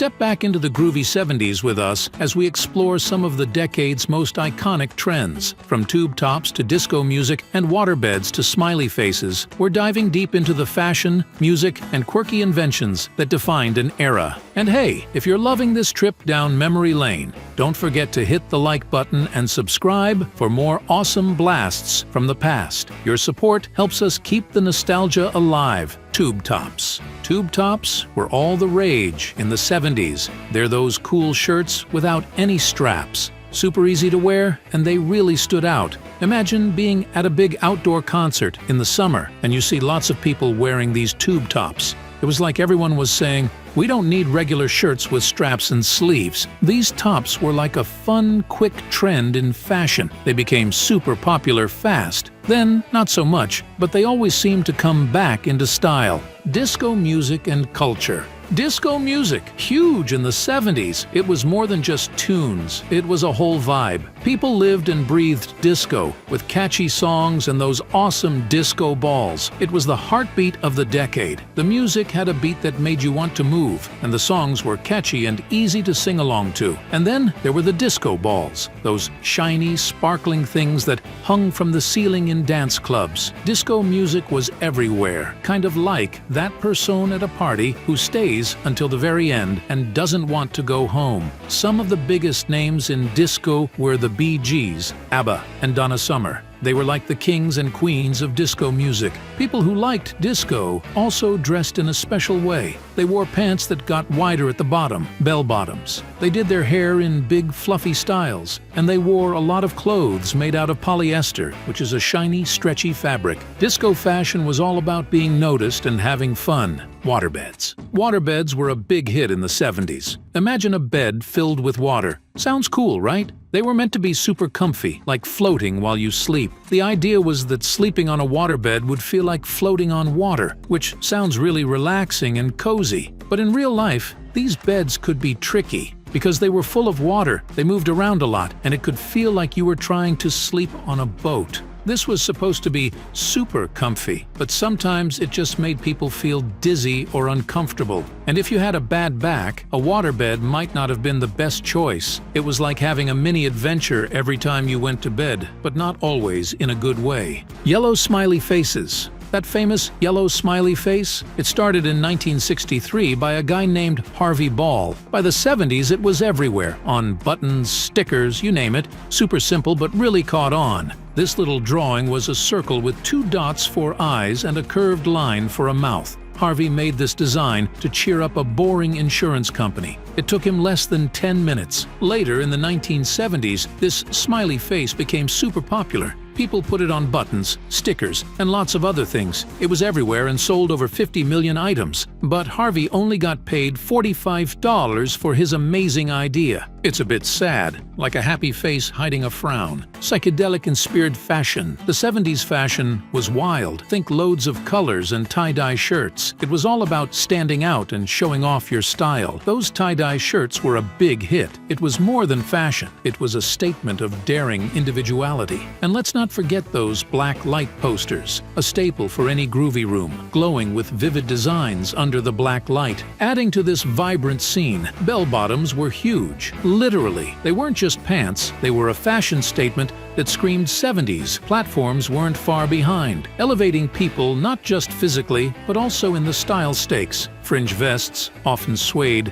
Step back into the groovy 70s with us as we explore some of the decade's most iconic trends. From tube tops to disco music and waterbeds to smiley faces, we're diving deep into the fashion, music, and quirky inventions that defined an era. And hey, if you're loving this trip down memory lane, don't forget to hit the like button and subscribe for more awesome blasts from the past. Your support helps us keep the nostalgia alive. Tube tops. Tube tops were all the rage in the 70s. They're those cool shirts without any straps. Super easy to wear, and they really stood out. Imagine being at a big outdoor concert in the summer, and you see lots of people wearing these tube tops. It was like everyone was saying, "We don't need regular shirts with straps and sleeves." These tops were like a fun, quick trend in fashion. They became super popular fast. Then, not so much, but they always seemed to come back into style. Disco music and culture. Disco music, huge in the 70s. It was more than just tunes, it was a whole vibe. People lived and breathed disco, with catchy songs and those awesome disco balls. It was the heartbeat of the decade. The music had a beat that made you want to move, and the songs were catchy and easy to sing along to. And then there were the disco balls, those shiny, sparkling things that hung from the ceiling in dance clubs. Disco music was everywhere, kind of like that person at a party who stays until the very end and doesn't want to go home. Some of the biggest names in disco were the Bee Gees, ABBA, and Donna Summer. They were like the kings and queens of disco music. People who liked disco also dressed in a special way. They wore pants that got wider at the bottom, bell bottoms. They did their hair in big fluffy styles, and they wore a lot of clothes made out of polyester, which is a shiny, stretchy fabric. Disco fashion was all about being noticed and having fun. Waterbeds. Waterbeds were a big hit in the 70s. Imagine a bed filled with water. Sounds cool, right? They were meant to be super comfy, like floating while you sleep. The idea was that sleeping on a waterbed would feel like floating on water, which sounds really relaxing and cozy. But in real life, these beds could be tricky. Because they were full of water, they moved around a lot, and it could feel like you were trying to sleep on a boat. This was supposed to be super comfy, but sometimes it just made people feel dizzy or uncomfortable. And if you had a bad back, a waterbed might not have been the best choice. It was like having a mini adventure every time you went to bed, but not always in a good way. Yellow smiley faces. That famous yellow smiley face? It started in 1963 by a guy named Harvey Ball. By the 70s, it was everywhere, on buttons, stickers, you name it. Super simple, but really caught on. This little drawing was a circle with 2 dots for eyes and a curved line for a mouth. Harvey made this design to cheer up a boring insurance company. It took him less than 10 minutes. Later, in the 1970s, this smiley face became super popular. People put it on buttons, stickers, and lots of other things. It was everywhere and sold over 50 million items. But Harvey only got paid $45 for his amazing idea. It's a bit sad, like a happy face hiding a frown. Psychedelic-inspired fashion. The 70s fashion was wild. Think loads of colors and tie-dye shirts. It was all about standing out and showing off your style. Those tie-dye shirts were a big hit. It was more than fashion. It was a statement of daring individuality. And let's not forget those black light posters, a staple for any groovy room, glowing with vivid designs under the black light. Adding to this vibrant scene, bell-bottoms were huge. Literally, they weren't just pants, they were a fashion statement that screamed 70s. Platforms weren't far behind, elevating people not just physically, but also in the style stakes. Fringe vests, often suede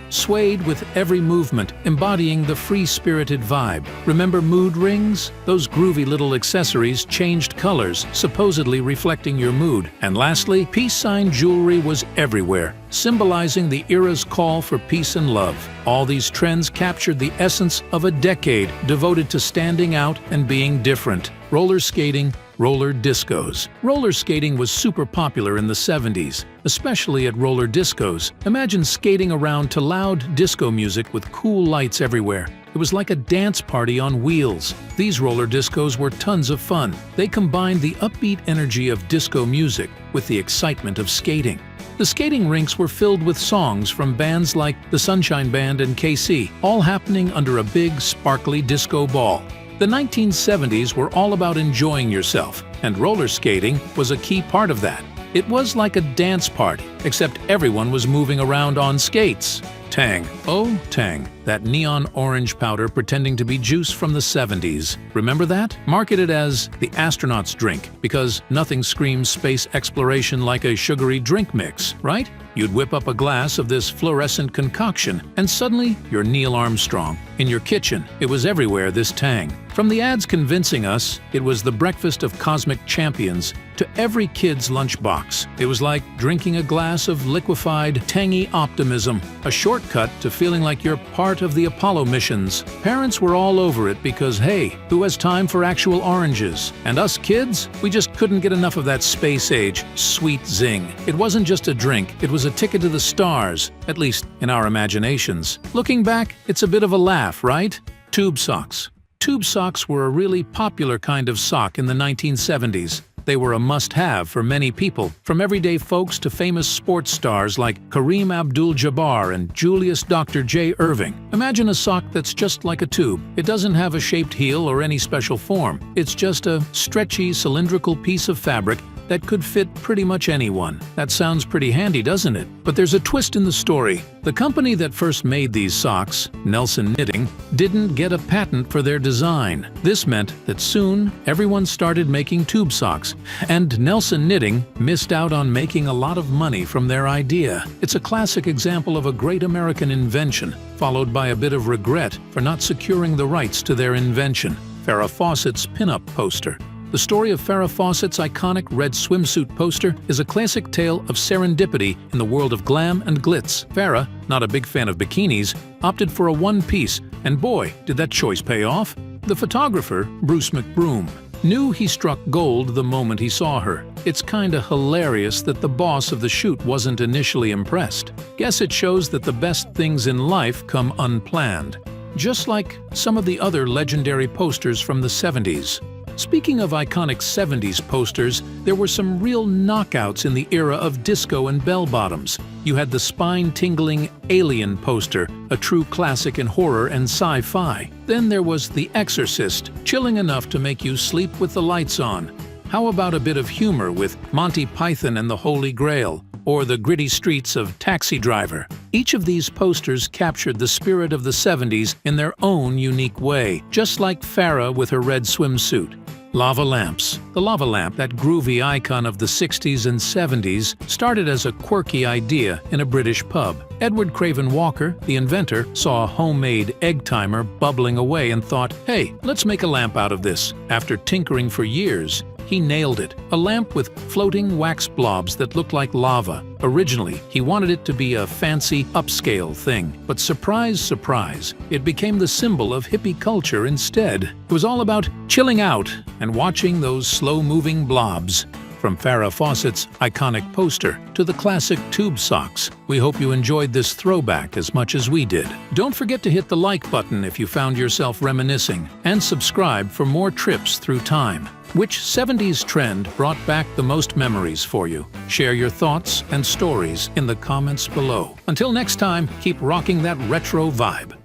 with every movement, embodying the free-spirited vibe. Remember mood rings? Those groovy little accessories changed colors, supposedly reflecting your mood. And lastly, peace sign jewelry was everywhere, symbolizing the era's call for peace and love. All these trends captured the essence of a decade devoted to standing out and being different. Roller skating, roller discos. Roller skating was super popular in the 70s, especially at roller discos. Imagine skating around to loud disco music with cool lights everywhere. It was like a dance party on wheels. These roller discos were tons of fun. They combined the upbeat energy of disco music with the excitement of skating. The skating rinks were filled with songs from bands like the Sunshine Band and KC, all happening under a big, sparkly disco ball. The 1970s were all about enjoying yourself, and roller skating was a key part of that. It was like a dance party, except everyone was moving around on skates. Tang. Oh, Tang. That neon orange powder pretending to be juice from the 70s. Remember that? Marketed as the astronaut's drink because nothing screams space exploration like a sugary drink mix, right? You'd whip up a glass of this fluorescent concoction and suddenly you're Neil Armstrong. In your kitchen, it was everywhere, this Tang. From the ads convincing us it was the breakfast of cosmic champions to every kid's lunchbox, it was like drinking a glass of liquefied, tangy optimism, a shortcut to feeling like you're part of the Apollo missions. Parents were all over it because, hey, who has time for actual oranges? And us kids, we just couldn't get enough of that space-age, sweet zing. It wasn't just a drink, it was a ticket to the stars, at least in our imaginations. Looking back, it's a bit of a laugh, right? Tube socks. Tube socks were a really popular kind of sock in the 1970s. They were a must-have for many people, from everyday folks to famous sports stars like Kareem Abdul-Jabbar and Julius Dr. J. Irving. Imagine a sock that's just like a tube. It doesn't have a shaped heel or any special form. It's just a stretchy, cylindrical piece of fabric that could fit pretty much anyone. That sounds pretty handy, doesn't it? But there's a twist in the story. The company that first made these socks, Nelson Knitting, didn't get a patent for their design. This meant that soon everyone started making tube socks, and Nelson Knitting missed out on making a lot of money from their idea. It's a classic example of a great American invention, followed by a bit of regret for not securing the rights to their invention. Farrah Fawcett's pinup poster. The story of Farrah Fawcett's iconic red swimsuit poster is a classic tale of serendipity in the world of glam and glitz. Farrah, not a big fan of bikinis, opted for a one-piece, and boy, did that choice pay off. The photographer, Bruce McBroom, knew he struck gold the moment he saw her. It's kinda hilarious that the boss of the shoot wasn't initially impressed. Guess it shows that the best things in life come unplanned. Just like some of the other legendary posters from the 70s. Speaking of iconic 70s posters, there were some real knockouts in the era of disco and bell-bottoms. You had the spine-tingling Alien poster, a true classic in horror and sci-fi. Then there was The Exorcist, chilling enough to make you sleep with the lights on. How about a bit of humor with Monty Python and the Holy Grail, or the gritty streets of Taxi Driver? Each of these posters captured the spirit of the 70s in their own unique way, just like Farrah with her red swimsuit. Lava lamps. The lava lamp, that groovy icon of the 60s and 70s, started as a quirky idea in a British pub. Edward Craven Walker, the inventor, saw a homemade egg timer bubbling away and thought, hey, let's make a lamp out of this. After tinkering for years, he nailed it. A lamp with floating wax blobs that looked like lava. Originally, he wanted it to be a fancy, upscale thing. But surprise, surprise, it became the symbol of hippie culture instead. It was all about chilling out and watching those slow-moving blobs. From Farrah Fawcett's iconic poster to the classic tube socks, we hope you enjoyed this throwback as much as we did. Don't forget to hit the like button if you found yourself reminiscing, and subscribe for more trips through time. Which 70s trend brought back the most memories for you? Share your thoughts and stories in the comments below. Until next time, keep rocking that retro vibe.